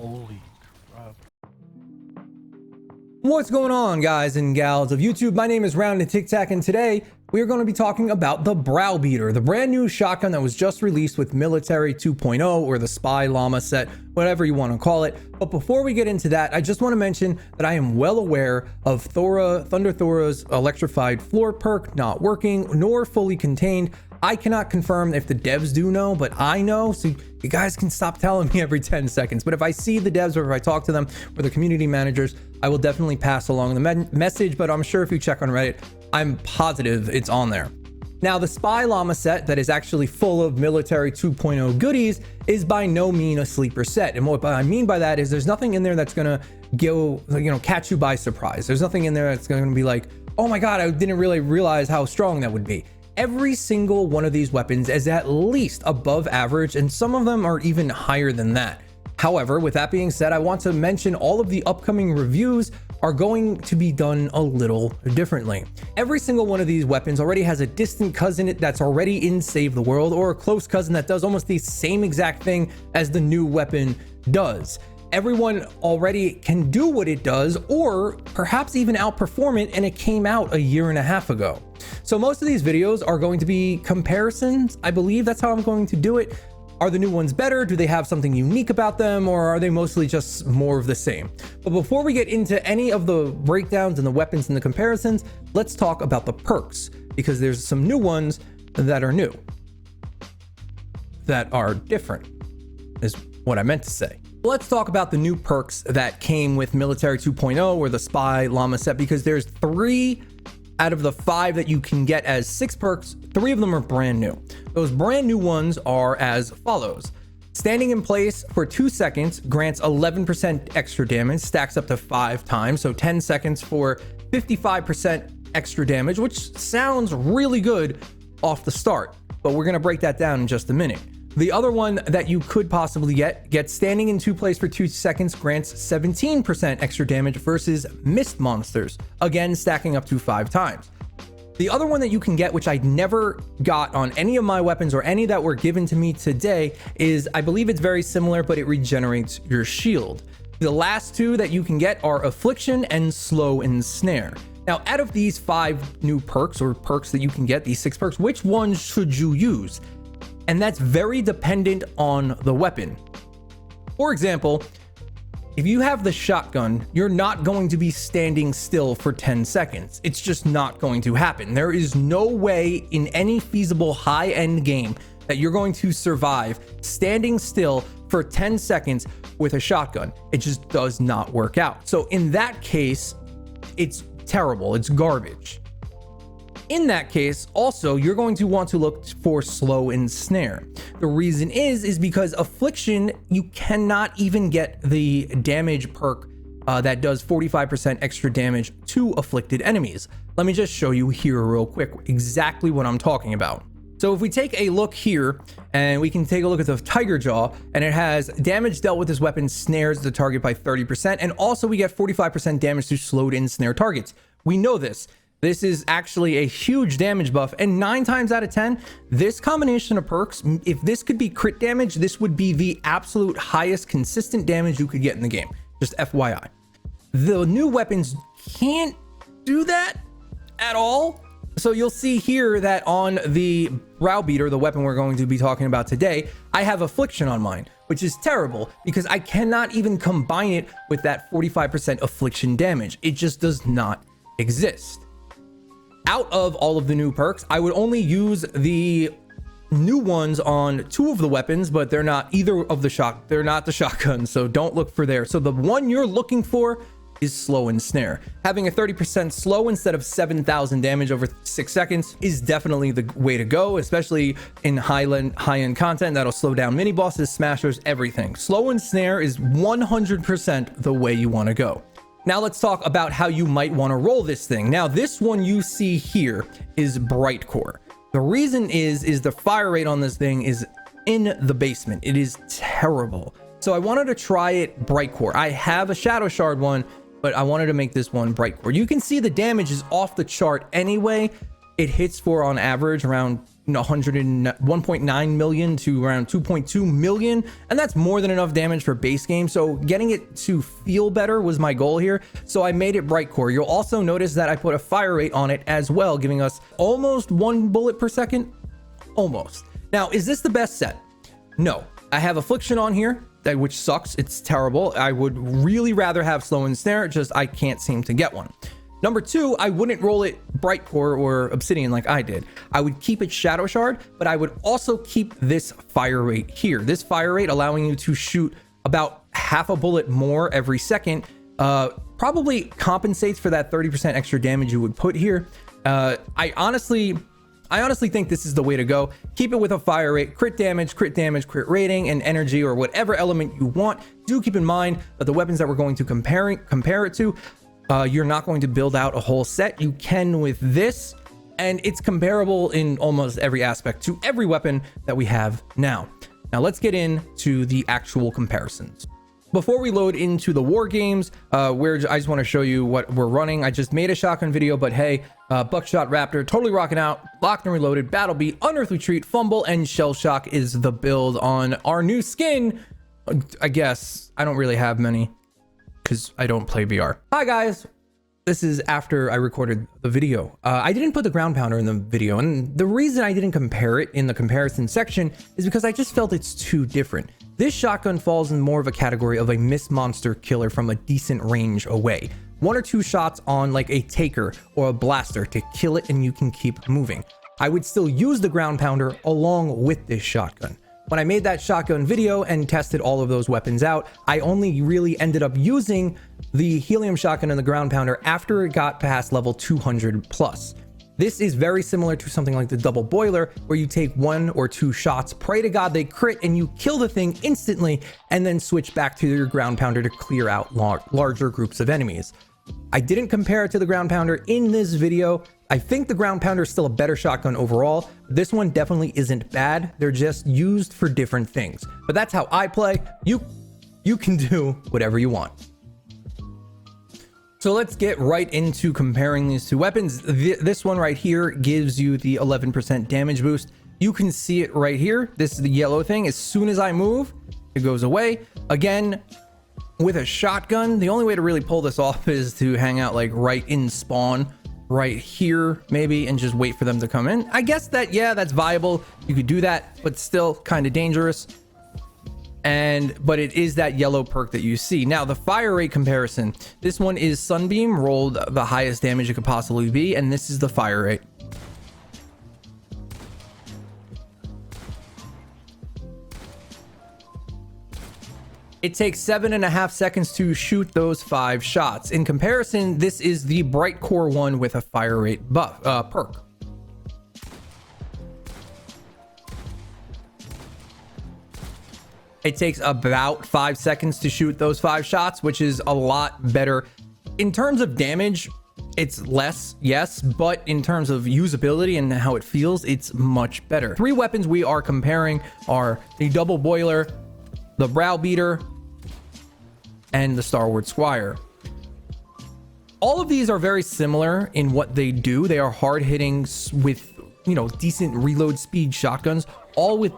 Holy crap. What's going on, guys and gals of YouTube? My name is Roundedtiktak, and today we are going to be talking about the Browbeater, the brand new shotgun that was just released with Military 2.0 or the Spy Llama set, whatever you want to call it. But before we get into that, I just want to mention that I am well aware of Thunder Thora's electrified floor perk not working nor fully contained. I cannot confirm if the devs do know, but I know, so you guys can stop telling me every 10 seconds. But if I see the devs or if I talk to them or the community managers, I will definitely pass along the message, but I'm sure if you check on Reddit, I'm positive it's on there. Now, the Spy Llama set that is actually full of Military 2.0 goodies is by no means a sleeper set. And what I mean by that is there's nothing in there that's gonna go, catch you by surprise. There's nothing in there that's gonna be like, oh my God, I didn't really realize how strong that would be. Every single one of these weapons is at least above average, and some of them are even higher than that. However, with that being said, I want to mention all of the upcoming reviews are going to be done a little differently. Every single one of these weapons already has a distant cousin that's already in Save the World, or a close cousin that does almost the same exact thing as the new weapon does. Everyone already can do what it does, or perhaps even outperform it, and it came out a year and a half ago. So most of these videos are going to be comparisons. I believe that's how I'm going to do it. Are the new ones better? Do they have something unique about them, or are they mostly just more of the same? But before we get into any of the breakdowns and the weapons and the comparisons, let's talk about the perks, because there's some new ones that are new, that are different, is what I meant to say. Let's talk about the new perks that came with Military 2.0 or the Spy Llama set, because there's 3 out of the 5 that you can get as 6 perks. 3 of them are brand new. Those brand new ones are as follows. Standing in place for 2 seconds grants 11% extra damage, stacks up to 5 times, so 10 seconds for 55% extra damage, which sounds really good off the start, but we're gonna break that down in just a minute. The other one that you could possibly get standing in place for 2 seconds grants 17% extra damage versus mist monsters, again stacking up to 5 times. The other one that you can get, which I never got on any of my weapons or any that were given to me today, is, I believe it's very similar, but it regenerates your shield. The last 2 that you can get are Affliction and Slow Ensnare. Now, out of these 5 new perks, or perks that you can get, these 6 perks, which ones should you use? And that's very dependent on the weapon. For example, if you have the shotgun, you're not going to be standing still for 10 seconds. It's just not going to happen. There is no way in any feasible high-end game that you're going to survive standing still for 10 seconds with a shotgun. It just does not work out. So in that case, it's terrible. It's garbage. In that case, also, you're going to want to look for Slow Ensnare. The reason is because Affliction, you cannot even get the damage perk that does 45% extra damage to afflicted enemies. Let me just show you here real quick exactly what I'm talking about. So if we take a look here, and we can take a look at the Tiger Jaw, and it has damage dealt with this weapon snares the target by 30%, and also we get 45% damage to slowed in snare targets. We know this. This is actually a huge damage buff, and 9 times out of 10, this combination of perks, if this could be crit damage, this would be the absolute highest consistent damage you could get in the game. Just FYI. The new weapons can't do that at all. So you'll see here that on the Browbeater, the weapon we're going to be talking about today, I have Affliction on mine, which is terrible because I cannot even combine it with that 45% Affliction damage. It just does not exist. Out of all of the new perks, I would only use the new ones on 2 of the weapons, but they're not either of they're not the shotguns, so don't look for there. So the one you're looking for is Slow Ensnare. Having a 30% slow instead of 7,000 damage over 6 seconds is definitely the way to go, especially in high-end content that'll slow down mini bosses, smashers, everything. Slow Ensnare is 100% the way you want to go. Now let's talk about how you might want to roll this thing. Now this one you see here is Bright Core. The reason is the fire rate on this thing is in the basement. It is terrible. So I wanted to try it Bright Core. I have a Shadow Shard one, but I wanted to make this one Bright Core. You can see the damage is off the chart anyway, it hits for on average around 1.9 million to around 2.2 million, and that's more than enough damage for base game. So getting it to feel better was my goal here, so I made it bright core. You'll also notice that I put a fire rate on it as well, giving us almost 1 bullet per second. Almost. Now, is this the best set? No. I have affliction on here, which sucks. It's terrible. I would really rather have slow and snare, just I can't seem to get one. Number 2, I wouldn't roll it bright core or obsidian like I did. I would keep it shadow shard, but I would also keep this fire rate here. This fire rate allowing you to shoot about half a bullet more every second probably compensates for that 30% extra damage you would put here. I honestly think this is the way to go. Keep it with a fire rate, crit damage, crit rating, and energy, or whatever element you want. Do keep in mind that the weapons that we're going to compare it to, you're not going to build out a whole set. You can with this, and it's comparable in almost every aspect to every weapon that we have now. Now let's get into the actual comparisons. Before we load into the war games, I just want to show you what we're running. I just made a shotgun video, but hey, Buckshot Raptor, totally rocking out, Locked and Reloaded, Battle Beat, Unearthly Retreat, Fumble, and Shell Shock is the build on our new skin. I guess I don't really have many because I don't play VR. Hi guys, this is after I recorded the video. I didn't put the ground pounder in the video, and the reason I didn't compare it in the comparison section is because I just felt it's too different. This shotgun falls in more of a category of a mist monster killer from a decent range away. 1 or 2 shots on like a taker or a blaster to kill it and you can keep moving. I would still use the ground pounder along with this shotgun. When I made that shotgun video and tested all of those weapons out, I only really ended up using the helium shotgun and the ground pounder after it got past level 200 plus. This is very similar to something like the double boiler, where you take 1 or 2 shots, pray to God they crit, and you kill the thing instantly, and then switch back to your ground pounder to clear out larger groups of enemies. I didn't compare it to the ground pounder in this video. I think the ground pounder is still a better shotgun overall. This one definitely isn't bad. They're just used for different things. But that's how I play. You can do whatever you want. So let's get right into comparing these two weapons. This one right here gives you the 11% damage boost. You can see it right here. This is the yellow thing. As soon as I move, it goes away. Again, with a shotgun, the only way to really pull this off is to hang out like right in spawn, right here maybe, and just wait for them to come in. I guess that, yeah, that's viable. You could do that, but still kind of dangerous. But it is that yellow perk that you see. Now, the fire rate comparison. This one is Sunbeam, rolled the highest damage it could possibly be, and this is the fire rate. It takes 7.5 seconds to shoot those 5 shots. In comparison, this is the Bright Core one with a fire rate buff perk. It takes about 5 seconds to shoot those 5 shots, which is a lot better. In terms of damage, it's less, yes, but in terms of usability and how it feels, it's much better. 3 weapons we are comparing are the Double Boiler, the Browbeater, and the Starward Squire. All of these are very similar in what they do. They are hard hitting with, decent reload speed shotguns, all with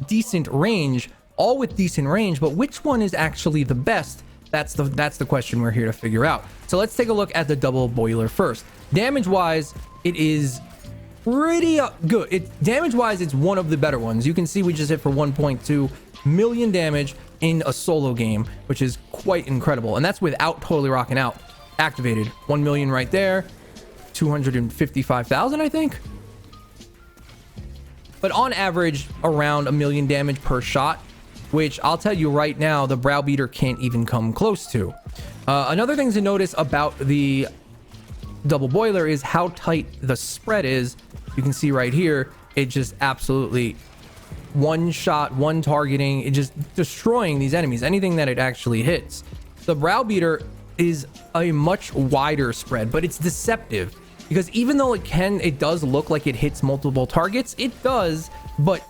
decent range. But which one is actually the best? That's the question we're here to figure out. So let's take a look at the Double Boiler first. Damage wise, it is pretty good. Damage wise, it's one of the better ones. You can see we just hit for 1.2 million damage in a solo game, which is quite incredible, and that's without totally rocking out. Activated 1 million right there, 255,000 I think, but on average around 1 million damage per shot, which I'll tell you right now the Browbeater can't even come close to. Another thing to notice about the Double Boiler is how tight the spread is. You can see right here, it just absolutely one shot, one targeting, it just destroying these enemies, anything that it actually hits. The Browbeater is a much wider spread, but it's deceptive because even though it does look like it hits multiple targets, it does, but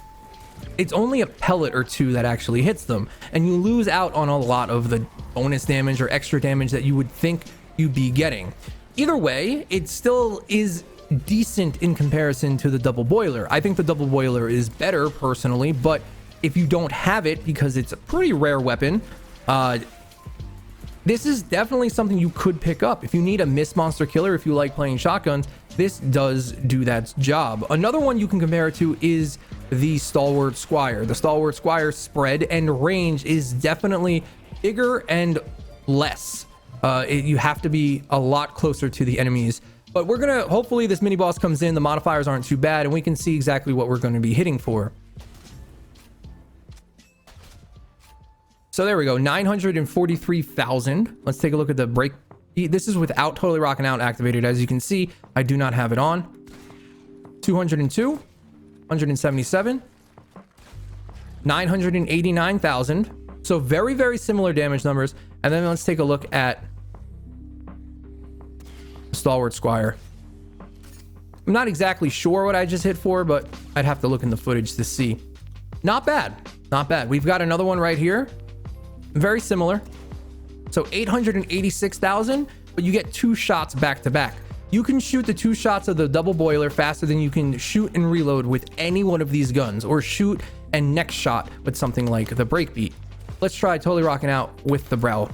it's only a pellet or 2 that actually hits them, and you lose out on a lot of the bonus damage or extra damage that you would think you'd be getting. Either way, it still is decent in comparison to the double boiler. I think the double boiler is better personally, but if you don't have it, because it's a pretty rare weapon, this is definitely something you could pick up. If you need a miss monster killer, if you like playing shotguns, this does do that job. Another one you can compare it to is the Stalwart Squire. The Stalwart Squire spread and range is definitely bigger and less. You have to be a lot closer to the enemies. But we're gonna, hopefully this mini boss comes in, the modifiers aren't too bad, and we can see exactly what we're gonna be hitting for. So there we go, 943,000. Let's take a look at the break. This is without Totally Rocking Out activated. As you can see, I do not have it on. 202, 177, 989,000. So very, very similar damage numbers. And then let's take a look at Stalwart Squire. I'm not exactly sure what I just hit for, but I'd have to look in the footage to see. Not bad, not bad. We've got another one right here. Very similar. So 886,000, but you get 2 shots back to back. You can shoot the 2 shots of the double boiler faster than you can shoot and reload with any one of these guns, or shoot and next shot with something like the breakbeat. Let's try Totally Rocking Out with the brow.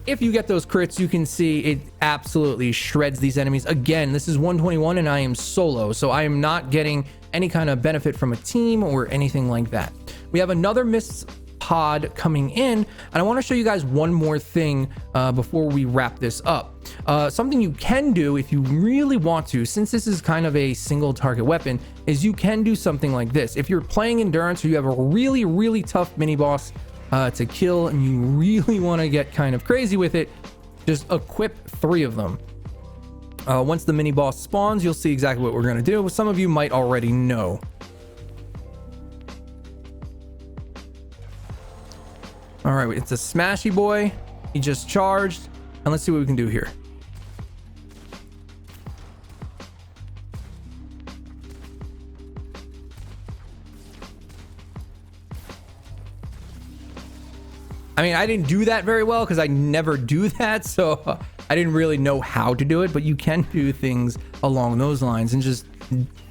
If you get those crits, you can see it absolutely shreds these enemies. Again, this is 121 and I am solo, so I am not getting any kind of benefit from a team or anything like that. We have another mist pod coming in, and I want to show you guys one more thing before we wrap this up. Something you can do if you really want to, since this is kind of a single target weapon, is you can do something like this. If you're playing endurance or you have a really, really tough mini boss to kill and you really want to get kind of crazy with it, just equip 3 of them. Once the mini boss spawns, you'll see exactly what we're going to do. Some of you might already know. All right, it's a smashy boy. He just charged, and let's see what we can do here. I mean, I didn't do that very well because I never do that, so I didn't really know how to do it, but you can do things along those lines and just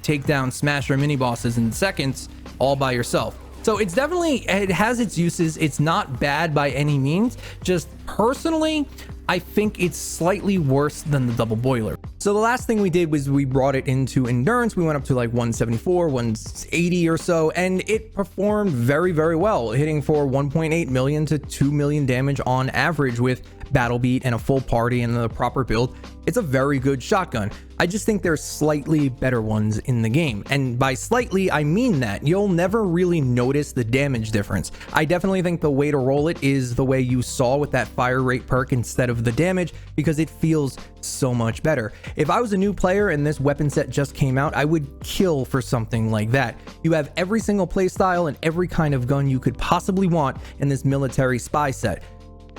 take down smasher mini bosses in seconds all by yourself. So it's definitely, it has its uses. It's not bad by any means. Just personally, I think it's slightly worse than the double boiler. So the last thing we did was we brought it into endurance. We went up to like 174, 180 or so, and it performed very, very well, hitting for 1.8 million to 2 million damage on average with battle beat and a full party and the proper build. It's a very good shotgun. I just think there's slightly better ones in the game. And by slightly, I mean that you'll never really notice the damage difference. I definitely think the way to roll it is the way you saw with that fire rate perk instead of the damage, because it feels so much better. If I was a new player and this weapon set just came out, I would kill for something like that. You have every single playstyle and every kind of gun you could possibly want in this military spy set,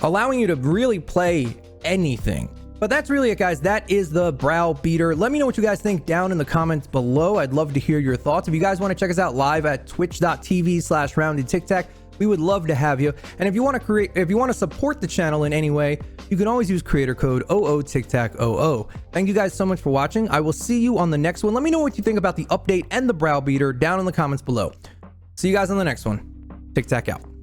allowing you to really play anything. But that's really it, guys. That is the brow beater. Let me know what you guys think down in the comments below. I'd love to hear your thoughts. If you guys want to check us out live at twitch.tv/roundedtiktak, we would love to have you. And if you want to support the channel in any way, you can always use creator code OOTIKTAKOO. Thank you guys so much for watching. I will see you on the next one. Let me know what you think about the update and the brow beater down in the comments below. See you guys on the next one. Tiktak out.